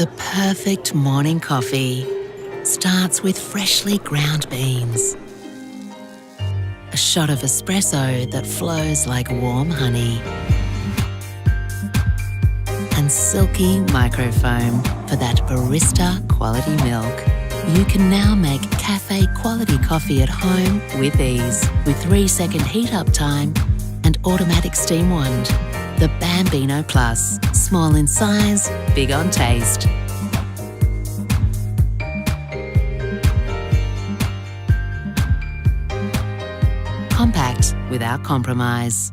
The perfect morning coffee starts with freshly ground beans, a shot of espresso that flows like warm honey, and silky microfoam for that barista quality milk. You can now make Café quality coffee at home with ease, with 3-second heat up time and automatic steam wand. The Bambino Plus, small in size, big on taste. Compact without compromise.